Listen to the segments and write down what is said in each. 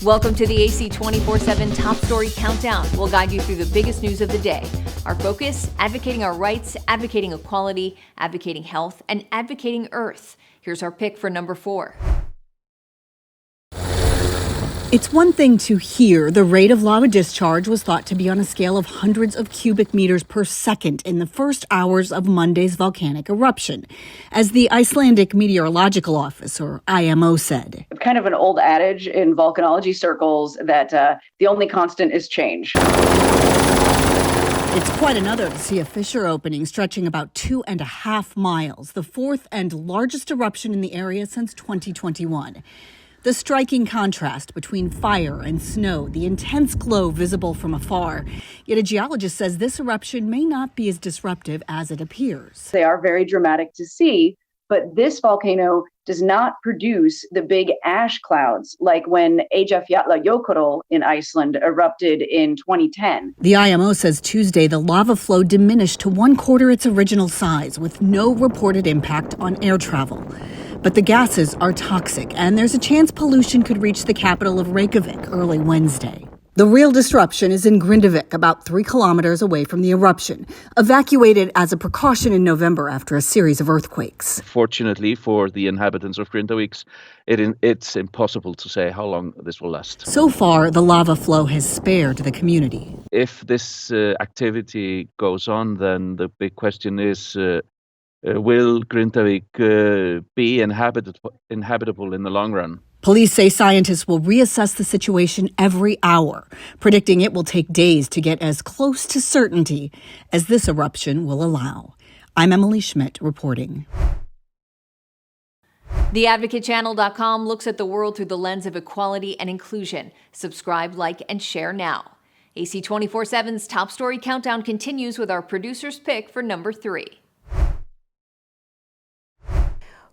Welcome to the AC 24/7 Top Story Countdown. We'll guide you through the biggest news of the day. Our focus, advocating our rights, advocating equality, advocating health, and advocating Earth. Here's our pick for number 4. It's one thing to hear the rate of lava discharge was thought to be on a scale of hundreds of cubic meters per second in the first hours of Monday's volcanic eruption, as the Icelandic Meteorological Office, or IMO, said. Kind of an old adage in volcanology circles that the only constant is change. It's quite another to see a fissure opening stretching about 2.5 miles, the fourth and largest eruption in the area since 2021. The striking contrast between fire and snow, the intense glow visible from afar. Yet a geologist says this eruption may not be as disruptive as it appears. They are very dramatic to see, but this volcano does not produce the big ash clouds like when Eyjafjallajökull in Iceland erupted in 2010. The IMO says Tuesday the lava flow diminished to 1/4 its original size, with no reported impact on air travel. But the gases are toxic, and there's a chance pollution could reach the capital of Reykjavik early Wednesday. The real disruption is in Grindavik, about 3 kilometers away from the eruption, evacuated as a precaution in November after a series of earthquakes. Fortunately for the inhabitants of Grindavik, it's impossible to say how long this will last. So far, the lava flow has spared the community. If this activity goes on, then the big question is, will Grindavik be inhabitable in the long run? Police say scientists will reassess the situation every hour, predicting it will take days to get as close to certainty as this eruption will allow. I'm Emily Schmidt reporting. TheAdvocateChannel.com looks at the world through the lens of equality and inclusion. Subscribe, like, and share now. AC 24/7's Top Story Countdown continues with our producer's pick for number 3.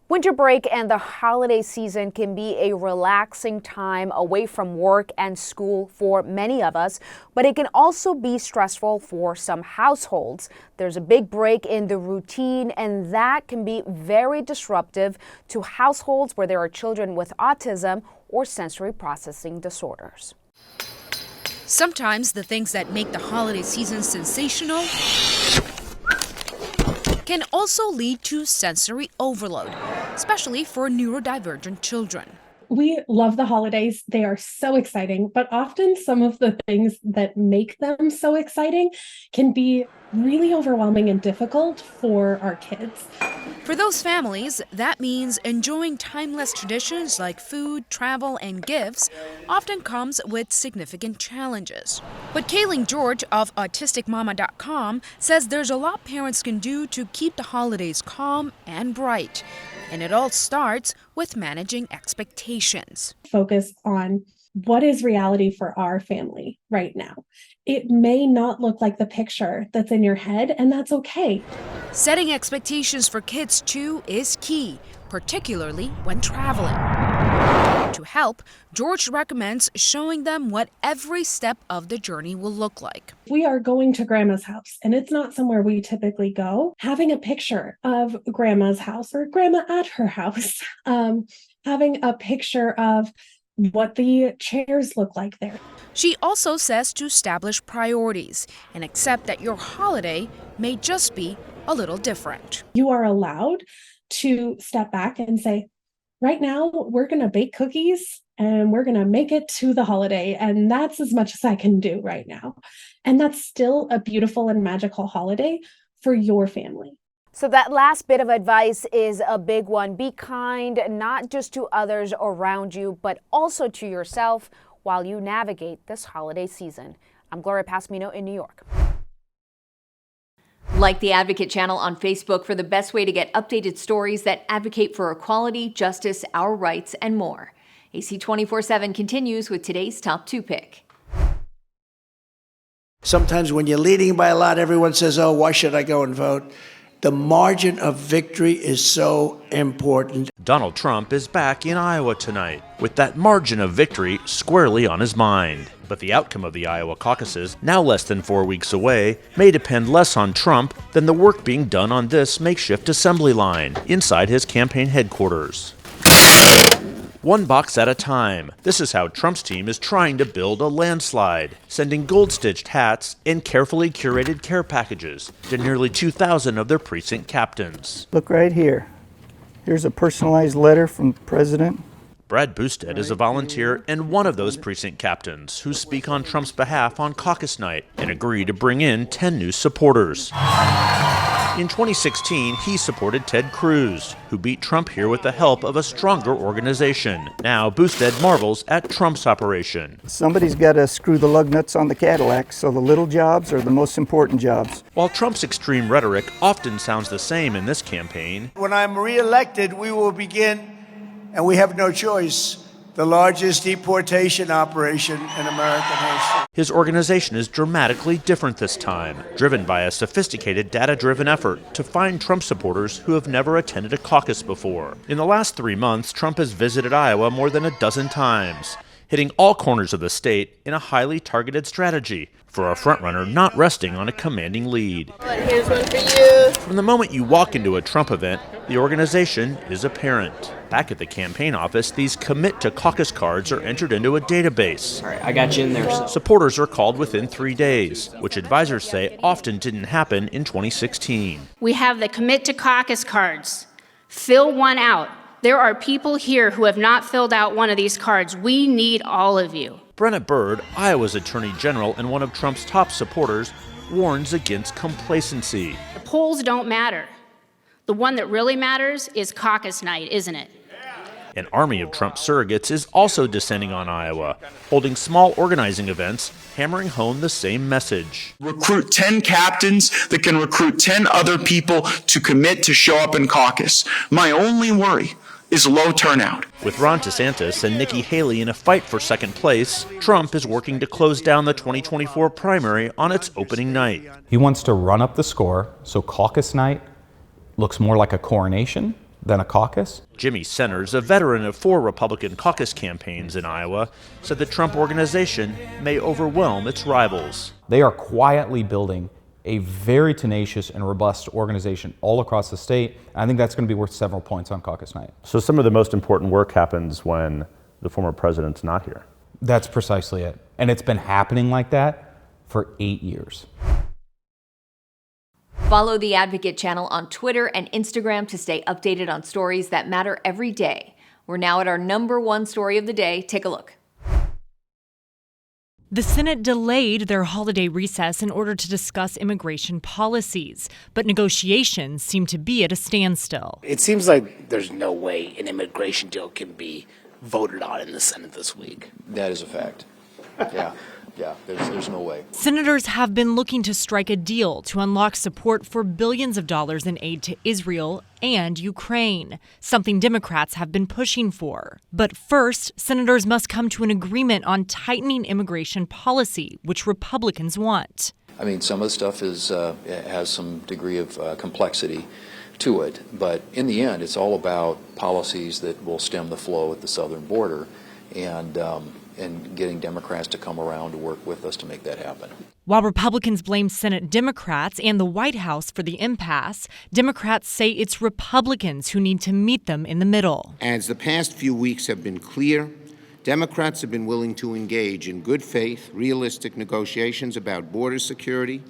Winter break and the holiday season can be a relaxing time away from work and school for many of us, but it can also be stressful for some households. There's a big break in the routine, and that can be very disruptive to households where there are children with autism or sensory processing disorders. Sometimes the things that make the holiday season sensational can also lead to sensory overload, especially for neurodivergent children. We love the holidays. They are so exciting, but often some of the things that make them so exciting can be really overwhelming and difficult for our kids. For those families, that means enjoying timeless traditions like food, travel, and gifts often comes with significant challenges. But Kayleen George of AutisticMama.com says there's a lot parents can do to keep the holidays calm and bright. And it all starts with managing expectations. Focus on what is reality for our family right now. It may not look like the picture that's in your head, and that's okay. Setting expectations for kids, too, is key, particularly when traveling. To help, George recommends showing them what every step of the journey will look like. We are going to grandma's house, and it's not somewhere we typically go. Having a picture of grandma's house or grandma at her house, having a picture of what the chairs look like there. She also says to establish priorities and accept that your holiday may just be a little different. You are allowed to step back and say, right now, we're going to bake cookies and we're going to make it to the holiday. And that's as much as I can do right now. And that's still a beautiful and magical holiday for your family. So that last bit of advice is a big one. Be kind, not just to others around you, but also to yourself while you navigate this holiday season. I'm Gloria Pasmino in New York. Like the Advocate Channel on Facebook for the best way to get updated stories that advocate for equality, justice, our rights, and more. AC 24/7 continues with today's top 2 pick. Sometimes when you're leading by a lot, everyone says, oh, why should I go and vote? The margin of victory is so important. Donald Trump is back in Iowa tonight, with that margin of victory squarely on his mind. But the outcome of the Iowa caucuses, now less than 4 weeks away, may depend less on Trump than the work being done on this makeshift assembly line inside his campaign headquarters. one box at a time. This is how Trump's team is trying to build a landslide, sending gold-stitched hats and carefully curated care packages to nearly 2,000 of their precinct captains. Look right here. Here's a personalized letter from the president. Brad Boosted is a volunteer and one of those precinct captains who speak on Trump's behalf on caucus night and agree to bring in 10 new supporters. In 2016, he supported Ted Cruz, who beat Trump here with the help of a stronger organization. Now, Boosted marvels at Trump's operation. Somebody's got to screw the lug nuts on the Cadillac, so the little jobs are the most important jobs. While Trump's extreme rhetoric often sounds the same in this campaign, When I'm reelected, we will begin, and we have no choice, the largest deportation operation in American history. his organization is dramatically different this time, driven by a sophisticated data-driven effort to find Trump supporters who have never attended a caucus before. In the last 3 months, Trump has visited Iowa more than a dozen times, hitting all corners of the state in a highly targeted strategy for a frontrunner not resting on a commanding lead. Here's one for you. From the moment you walk into a Trump event, the organization is apparent. Back at the campaign office, these commit to caucus cards are entered into a database. All right, I got you in there. Supporters are called within 3 days, which advisors say often didn't happen in 2016. We have the commit to caucus cards. Fill one out. There are people here who have not filled out one of these cards. We need all of you. Brenna Byrd, Iowa's attorney general and one of Trump's top supporters, warns against complacency. The polls don't matter. The one that really matters is caucus night, isn't it? An army of Trump surrogates is also descending on Iowa, holding small organizing events, hammering home the same message. Recruit 10 captains that can recruit 10 other people to commit to show up in caucus. My only worry is low turnout. With Ron DeSantis and Nikki Haley in a fight for second place, Trump is working to close down the 2024 primary on its opening night. He wants to run up the score, so caucus night looks more like a coronation than a caucus. Jimmy Centers, a veteran of 4 Republican caucus campaigns in Iowa, said the Trump organization may overwhelm its rivals. They are quietly building a very tenacious and robust organization all across the state. I think that's going to be worth several points on caucus night. So some of the most important work happens when the former president's not here. That's precisely it. And it's been happening like that for 8 years. Follow the Advocate channel on Twitter and Instagram to stay updated on stories that matter every day. We're now at our #1 story of the day. Take a look. The Senate delayed their holiday recess in order to discuss immigration policies, but negotiations seem to be at a standstill. It seems like there's no way an immigration deal can be voted on in the Senate this week. That is a fact. Yeah, there's no way. Senators have been looking to strike a deal to unlock support for billions of dollars in aid to Israel and Ukraine, something Democrats have been pushing for. But first, senators must come to an agreement on tightening immigration policy, which Republicans want. I mean, some of the stuff has some degree of complexity to it, but in the end, it's all about policies that will stem the flow at the southern border and getting Democrats to come around to work with us to make that happen. While Republicans blame Senate Democrats and the White House for the impasse, Democrats say it's Republicans who need to meet them in the middle. As the past few weeks have been clear, Democrats have been willing to engage in good faith, realistic negotiations about border security.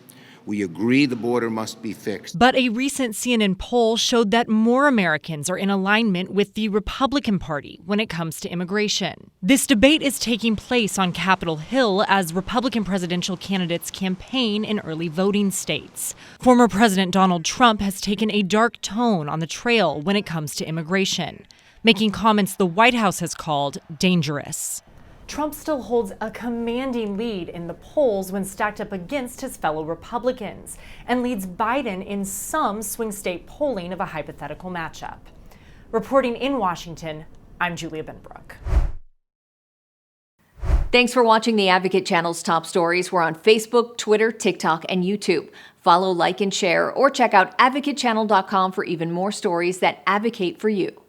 We agree the border must be fixed. But a recent CNN poll showed that more Americans are in alignment with the Republican Party when it comes to immigration. This debate is taking place on Capitol Hill as Republican presidential candidates campaign in early voting states. Former President Donald Trump has taken a dark tone on the trail when it comes to immigration, making comments the White House has called dangerous. Trump still holds a commanding lead in the polls when stacked up against his fellow Republicans and leads Biden in some swing state polling of a hypothetical matchup. Reporting in Washington, I'm Julia Benbrook. Thanks for watching the Advocate channel's top stories. We're on Facebook, Twitter, TikTok, and YouTube. Follow, like, and share, or check out advocatechannel.com for even more stories that advocate for you.